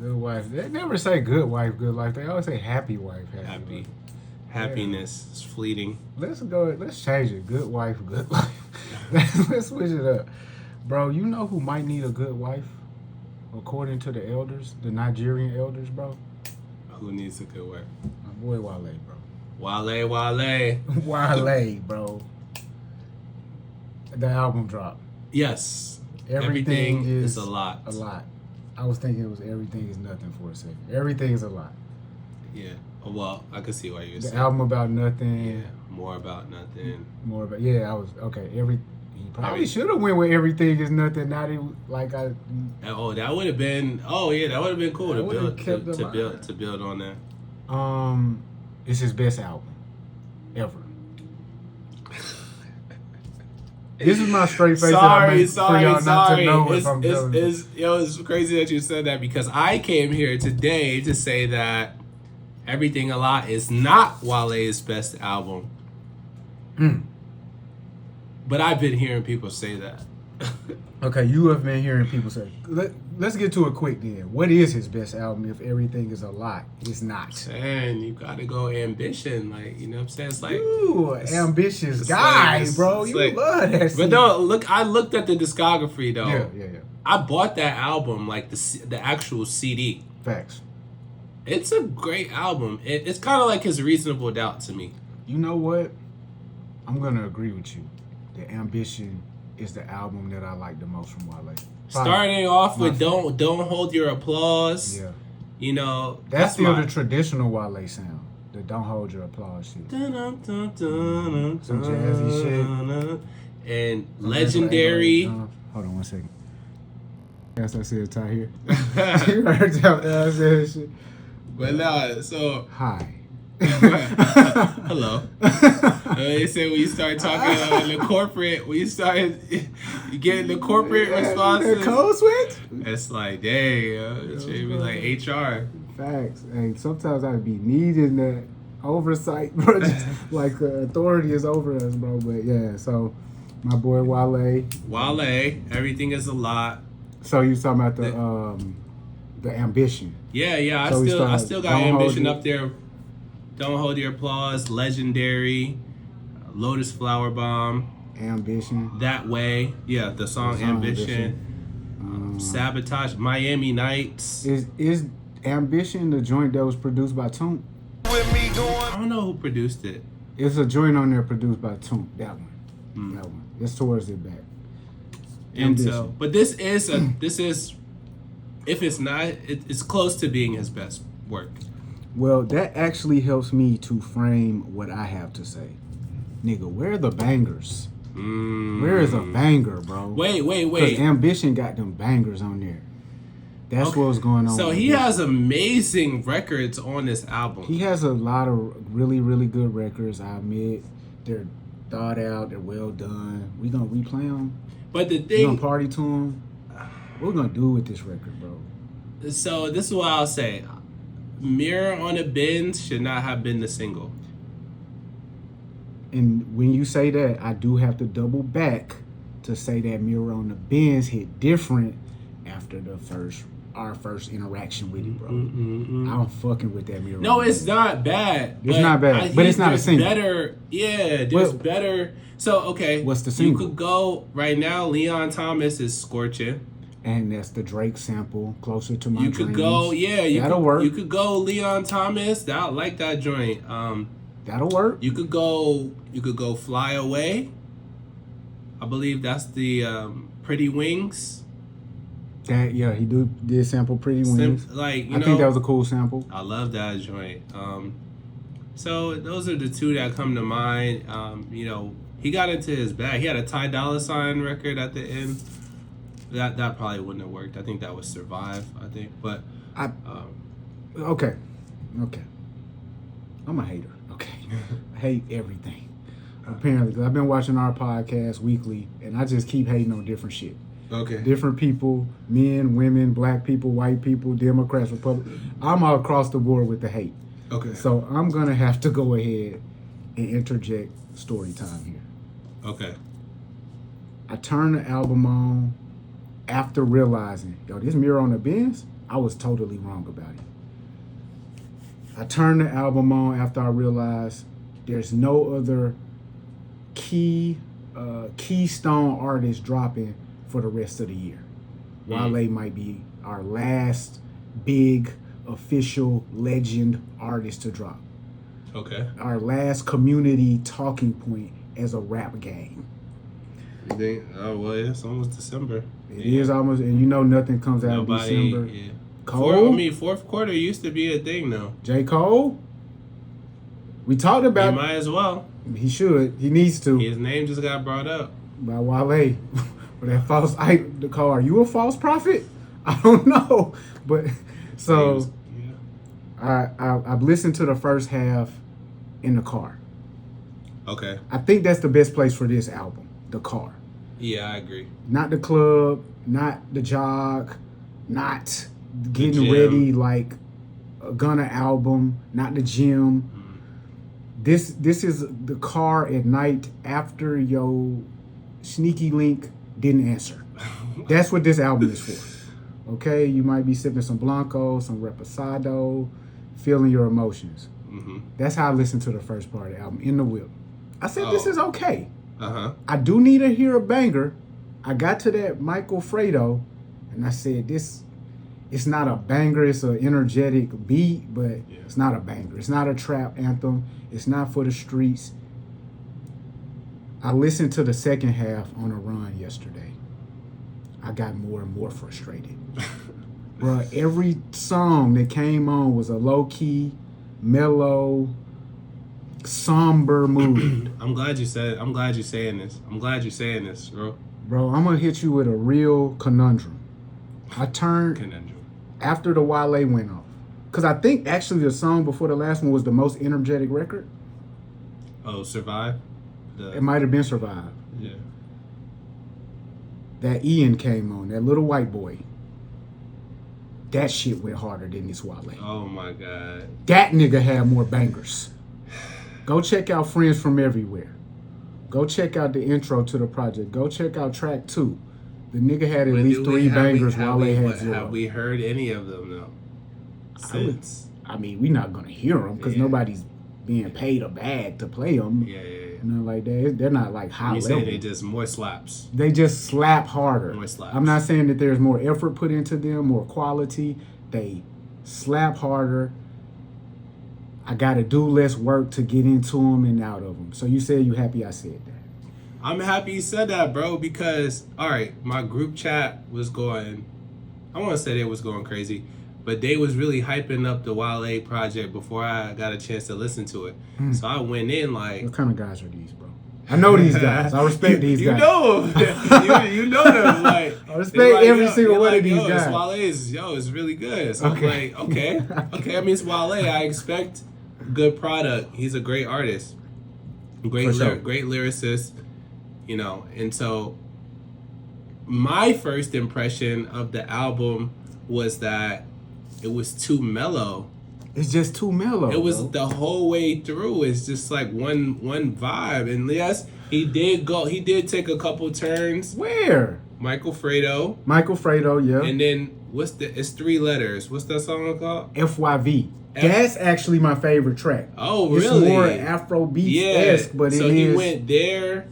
Good wife. They never say good wife, good life. They always say happy wife, happy life. Happiness is fleeting. Let's go. Let's change it. Good wife, good life. Let's switch it up, bro. You know who might need a good wife, according to the elders, the Nigerian elders, bro. Who needs a good wife? My boy Wale, bro. Wale. Wale, bro. The album dropped. Yes. Everything is a lot. A lot. I was thinking it was everything is nothing for a second. Everything is a lot. Yeah. Well, I can see why you're saying. The album about nothing. Yeah. More about nothing. More about I was okay. He probably should have went with everything is nothing. Not even like I. Oh, that would have been. Oh yeah, that would have been cool to build on that. It's his best album ever. This is my straight face. Sorry. It's crazy that you said that because I came here today to say that Everything a Lot is not Wale's best album. But I've been hearing people say that. Okay, you have been hearing people say. Let's get to it quick then. What is his best album if Everything is a Lot? It's not. Man, you gotta go Ambition. Like, you know what I'm saying? It's like... Ooh, ambitious guy, bro. You love that shit. But no, look, I looked at the discography, though. Yeah. I bought that album, like the actual CD. Facts. It's a great album. It's kind of like his Reasonable Doubt to me. You know what? I'm going to agree with you. The Ambition is the album that I like the most from Wale. Starting off with Don't Hold Your Applause. Yeah. You know. That's still the traditional Wale sound. The Don't Hold Your Applause shit. Some jazzy shit. And Legendary. Hold on one second. As I said, Ty here. You heard that I said shit. But nah, so... Hi. Hello. They say when you start talking the corporate, when you start getting the corporate responses, code switch. It's like, dang, it should be like HR. Facts. Hey, sometimes I be needing that oversight, bro. Just like authority is over us, bro. But yeah, so my boy Wale. Everything is a Lot. So you talking about the Ambition? Yeah. So I still got Ambition up there. Don't Hold Your Applause, Legendary, Lotus Flower Bomb, Ambition. That Way. Yeah, the song Ambition. Sabotage, Miami Nights. Is Ambition the joint that was produced by Toomp? I don't know who produced it. It's a joint on there produced by Toomp. That one. That one. It's towards it back. And so, but this is if it's not, it's close to being his best work. Well, that actually helps me to frame what I have to say. Nigga, where are the bangers? Where is a banger, bro? Wait. Because Ambition got them bangers on there. That's what's going on. So he has amazing records on this album. He has a lot of really, really good records. I admit they're thought out. They're well done. We gonna replay them. But the We thing, gonna party to them. What we gonna do with this record, bro? So this is what I'll say. Mirror on a Benz should not have been the single. And when you say that, I do have to double back to say that Mirror on the Benz hit different after our first interaction with it, bro. I'm fucking with that Mirror. No, it's not bad. It's not bad, but it's not a single. There's better. So, okay. What's the single? You could go, right now, Leon Thomas is Scorching. And that's the Drake sample, Closer to My Dreams. You could go, that'll work. You could go Leon Thomas. I like that joint. That'll work. You could go Fly Away. I believe that's the Pretty Wings. He did sample Pretty Wings. I think that was a cool sample. I love that joint. So those are the two that come to mind. He got into his bag. He had a Ty Dolla $ign record at the end. That probably wouldn't have worked. I think that was Survive. But okay. I'm a hater. Okay, I hate everything. Apparently, because I've been watching our podcast weekly, and I just keep hating on different shit. Okay. Different people, men, women, black people, white people, Democrats, Republicans. I'm all across the board with the hate. Okay. So I'm gonna have to go ahead and interject story time here. Okay. I turned the album on after realizing, this Mirror on the Benz, I was totally wrong about it. I turned the album on after I realized there's no other keystone artist dropping for the rest of the year. Wale might be our last big official legend artist to drop. Okay. Our last community talking point as a rap game. You think? Oh well, it's almost December. It is almost, and you know nothing comes out in December. Yeah. Cole. Fourth quarter used to be a thing though. J. Cole. We talked about. He might as well. He should. He needs to. His name just got brought up By Wale. For that false the call. Are you a false prophet? I don't know. But so I've listened to the first half in the car. Okay. I think that's the best place for this album. The car. Yeah, I agree. Not the club, not the jog, not getting ready like a Gunna album, not the gym. This is the car at night after your sneaky link didn't answer. That's what this album is for. Okay, you might be sipping some Blanco, some Reposado, feeling your emotions. Mm-hmm. That's how I listened to the first part of the album, in the whip. I said, this is okay. Uh-huh. I do need to hear a banger. I got to that Michael Fredo, and I said, it's not a banger. It's an energetic beat, but it's not a banger. It's not a trap anthem. It's not for the streets. I listened to the second half on a run yesterday. I got more and more frustrated. Bruh, every song that came on was a low-key, mellow, somber mood. I'm glad you're saying this, bro. Bro, I'm gonna hit you with a real conundrum. I turned after the Wale went off. Because I think actually the song before the last one was the most energetic record. Oh, Survive? It might have been Survive. Yeah. That Ian came on, that little white boy. That shit went harder than this Wale. Oh my God. That nigga had more bangers. Go check out Friends from Everywhere. Go check out the intro to the project. Go check out track 2. The nigga had at least 3 bangers. Wale had 0. Have we heard any of them though? Since? I mean, we're not gonna hear them because nobody's being paid a bag to play them. Yeah. Nothing like that. They're not like high level. Saying they just more slaps. They just slap harder. More slaps. I'm not saying that there's more effort put into them, more quality. They slap harder. I got to do less work to get into them and out of them. So you said you happy I said that. I'm happy you said that, bro, because, all right, my group chat was going, I want to say they was going crazy, but they was really hyping up the Wale project before I got a chance to listen to it. So I went in like... What kind of guys are these, bro? I know these guys. I respect these guys. You know them. you know them. Like, I respect every single one like, of these guys. It's really good. So I'm like, okay, I mean, it's Wale. I expect good product. He's a great artist. Great lyricist. You know, and so my first impression of the album was that it was too mellow. It's just too mellow. It was the whole way through. It's just like one vibe. And yes, he did take a couple turns. Where? Michael Fredo, yeah. And then it's 3 letters. What's that song called? FYV. That's actually my favorite track. Oh, really? It's more Afrobeats-esque, but so he went there,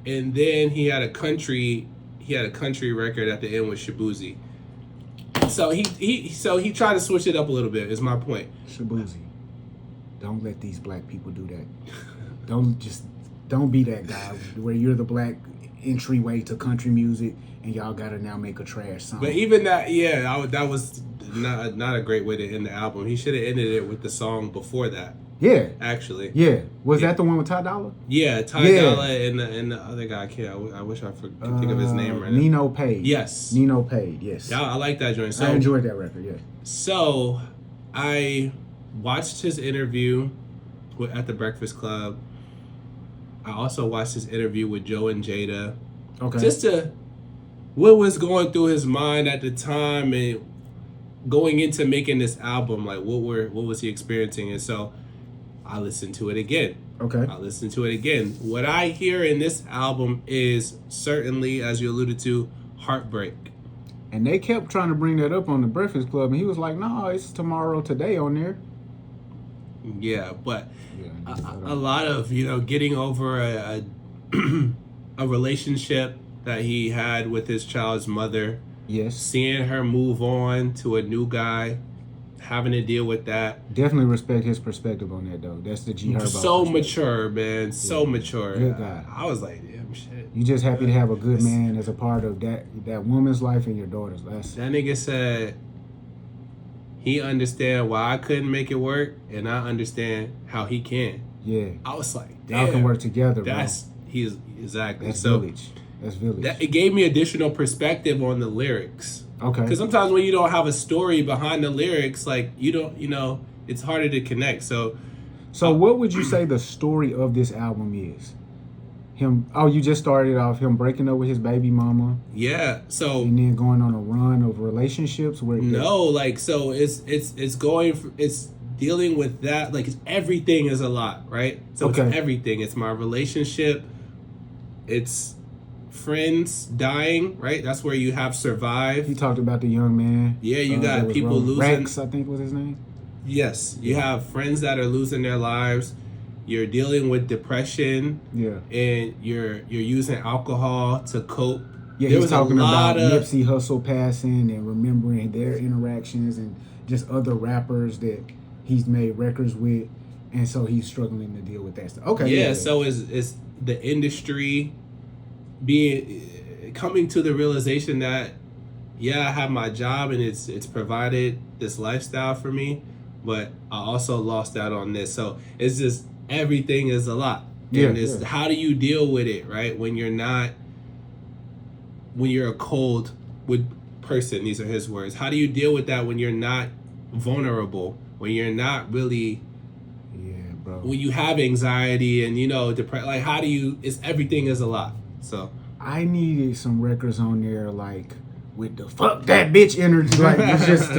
and then he had a country record at the end with Shabuzi. So he tried to switch it up a little bit, is my point. Shabuzi, don't let these black people do that. Don't be that guy where you're the black entryway to country music and y'all gotta now make a trash song. But even that, that was not a great way to end the album. He should have ended it with the song before that. Yeah. Actually. Yeah. Was that the one with Ty Dolla? Yeah, Ty Dolla and the other guy. I wish I could think of his name right now. Nino Payne. Yes. Nino Payne, yes. Yeah, I like that joint. So, I enjoyed that record, yeah. So, I watched his interview at the Breakfast Club. I also watched his interview with Joe and Jada. Okay. Just to what was going through his mind at the time and going into making this album, like what was he experiencing? And so I listened to it again. Okay. What I hear in this album is certainly, as you alluded to, heartbreak. And they kept trying to bring that up on the Breakfast Club, and he was like, "No, it's Tomorrow Today on there." Yeah, but Yeah, a lot of getting over a relationship that he had with his child's mother. Yes. Seeing her move on to a new guy, having to deal with that. Definitely respect his perspective on that, though. That's the G Herbo. So mature, man. So mature. Good guy. I was like, damn shit. You just happy to have a good man as a part of that woman's life and your daughter's. That nigga said he understand why I couldn't make it work, and I understand how he can. Yeah. I was like, damn. Y'all can work together, bro. He's exactly. That's so village. That's village. It gave me additional perspective on the lyrics. Okay. Because sometimes when you don't have a story behind the lyrics, like you don't, it's harder to connect. So what would you say the story of this album is? You just started off him breaking up with his baby mama. Yeah. So and then going on a run of relationships where it's dealing with that. Like everything is a lot, right? So It's everything. It's my relationship. It's friends dying, right? That's where you have survive. He talked about the young man. Yeah, you got people losing. Rex, I think was his name. Yes, you have friends that are losing their lives. You're dealing with depression. Yeah, and you're using alcohol to cope. Yeah, he was talking about Nipsey Hussle passing and remembering their interactions and just other rappers that he's made records with, and so he's struggling to deal with that stuff. Okay. Yeah. So is the industry coming to the realization that I have my job and it's provided this lifestyle for me, but I also lost out on this. So it's just everything is a lot. And how do you deal with it, right? When you're a cold person, these are his words. How do you deal with that when you're not vulnerable, when you're not really bro. When you have anxiety and depression, like how do you everything is a lot. So I needed some records on there like with the fuck that bitch energy, like just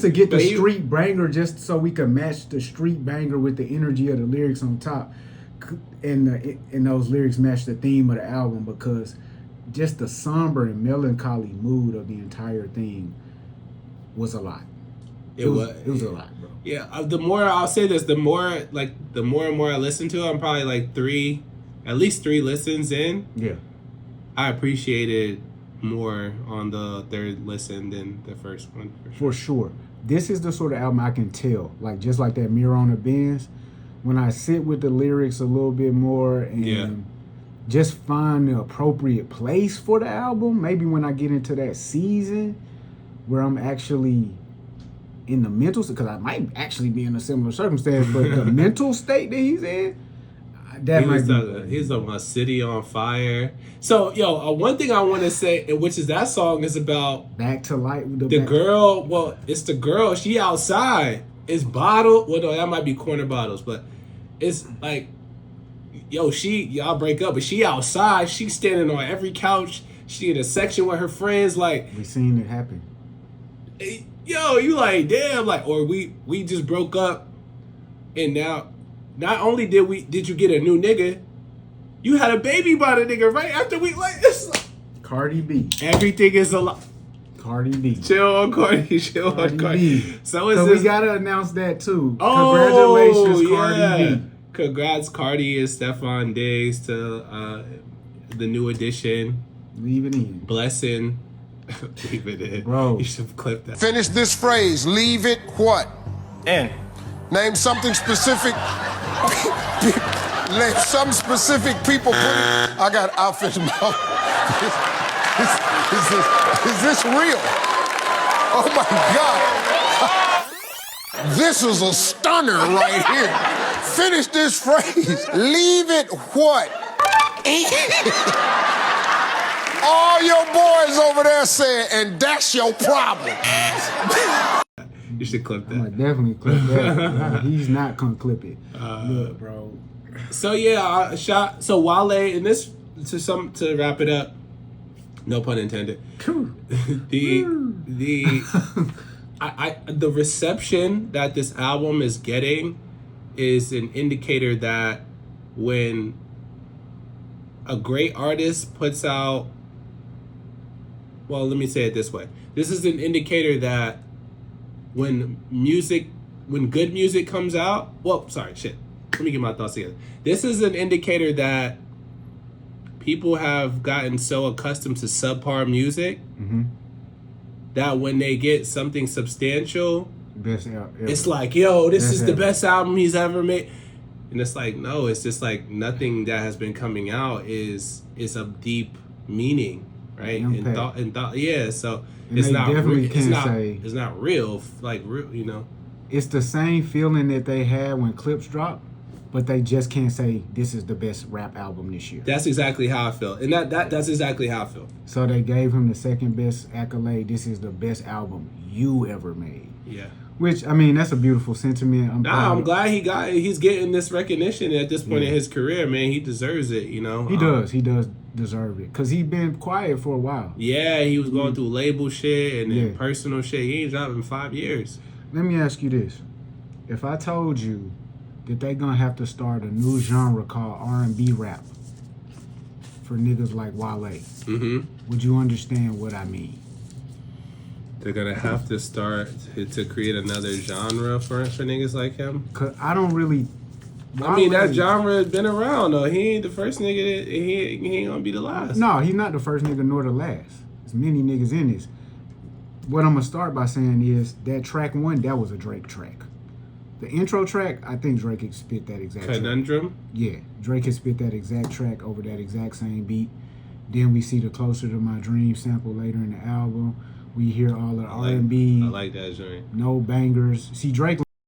to get the street banger, just so we could match the street banger with the energy of the lyrics on top, and those lyrics match the theme of the album, because just the somber and melancholy mood of the entire thing was a lot. It was a lot, bro. Yeah, the more I'll say this, the more and more I listen to it, I'm probably like at least three listens in. Yeah, I appreciated more on the third listen than the first one. For sure. This is the sort of album I can tell, like just like that Mirror on the Benz, when I sit with the lyrics a little bit more and just find the appropriate place for the album. Maybe when I get into that season where I'm actually in the mental, because I might actually be in a similar circumstance, but the mental state that he's in, he's a city on fire. So one thing I want to say, which is that song is about back to life. The girl. Well, it's the girl. She outside. It's bottle. Well, no, that might be corner bottles, but it's like, y'all break up, but she outside. She's standing on every couch. She in a section with her friends. Like we seen it happen. You like damn, like, or we just broke up, and now. Not only did you get a new nigga, you had a baby by the nigga right after it's like Cardi B. Everything is a lot. Cardi B. Chill on Cardi. B. So we gotta announce that too. Oh, congratulations, Cardi B. Congrats, Cardi and Stephon Diggs to the new addition. Leave it in. Blessing. Leave it in. Bro. You should have clipped that. Finish this phrase. Leave it what? In. Name something specific. Name some specific people. I got outfit mouth. Is this real? Oh my God. This is a stunner right here. Finish this phrase. Leave it what? All your boys over there saying, and that's your problem. You should clip that. I'm gonna definitely clip that. He's not gonna clip it. Look, bro. So so Wale, and this to wrap it up. No pun intended. The reception that this album is getting is an indicator that when a great artist puts out well, let me say it this way. This is an indicator that when good music comes out, well, sorry, shit. Let me get my thoughts together. This is an indicator that people have gotten so accustomed to subpar music that when they get something substantial, it's like, yo, this is the best album he's ever made. And it's like, no, it's just like nothing that has been coming out is of deep meaning, right? And thought, yeah. So and it's not definitely it's not real, like real, you know. It's the same feeling that they had when Clips dropped, but they just can't say this is the best rap album this year. That's exactly how I feel, and that's exactly how I feel. So they gave him the second best accolade. This is the best album you ever made. Yeah. Which, I mean, that's a beautiful sentiment. I'm glad he's getting this recognition at this point in his career, man. He deserves it, you know. He does deserve it because he's been quiet for a while. Yeah, he was going through label shit and then personal shit. He ain't dropped in 5 years. Let me ask you this: if I told you that they gonna have to start a new genre called R&B rap for niggas like Wale, would you understand what I mean? They're gonna have to start to create another genre for niggas like him. Cause I don't really. I mean, that genre has been around though. He ain't the first nigga. He ain't gonna be the last. No, he's not the first nigga nor the last. There's many niggas in this. What I'm gonna start by saying is that track 1, that was a Drake track. The intro track, I think Drake could spit that exact Conundrum? track. Yeah, Drake could spit that exact track over that exact same beat. Then we see the Closer to My Dream sample later in the album. We hear all the R&B. I like that joint. No bangers. See, Drake